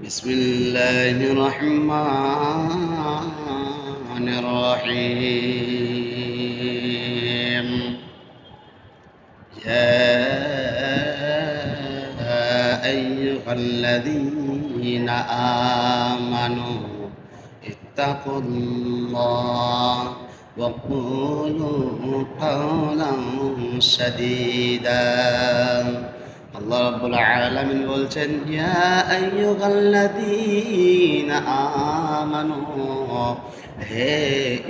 بسم الله الرحمن الرحيم يا أيها الذين آمنوا اتقوا الله وقولوا قولا سديدا আল্লাহ রাব্বুল আলামিন বলছেন ইয়া আইয়ুহাল্লাযীনা আমানু, হে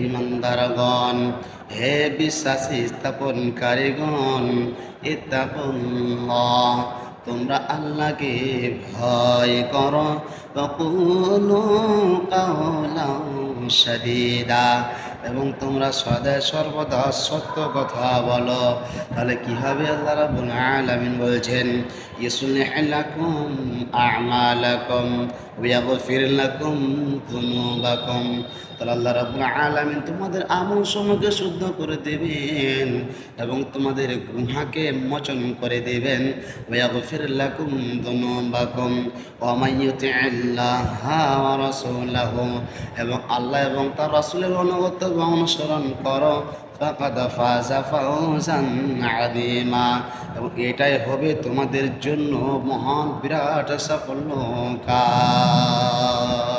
ঈমানদারগণ, হে বিশ্বাসী স্থাপনকারীগণ, ইত্তাকুল্লাহ, তোমরা আল্লাহকে ভয় করো, ওয়াকুলু কাওলান সাদীদা, এবং তোমরা সদা সর্বদা সত্য কথা বলো। তাহলে কি হবে? আল্লাহ রাব্বুল আলামিন বলছেন ইউসলিহ লাকুম আ'মালাকুম ওয়া ইয়াগফির লাকুম যুনুবাকুম। তাহলে আল্লাহ রাব্বুল আলামিন তোমাদের আমল সমূহকে শুদ্ধ করে দেবেন এবং তোমাদের গুনাহকে মোচন করে দেবেন। ওয়া ইয়াগফির লাকুম যুনুবাকুম ওয়া মান ইউতি'িল্লাহা ওয়া রাসূলাহু, এবং আল্লাহ এবং তার রাসূলের অনুগত এবং অনুসরণ করো, ফাকাদ ফাযা ফাওজান আযীমা, এবং এটাই হবে তোমাদের জন্য মহান বিরাট সাফল্য কাজ।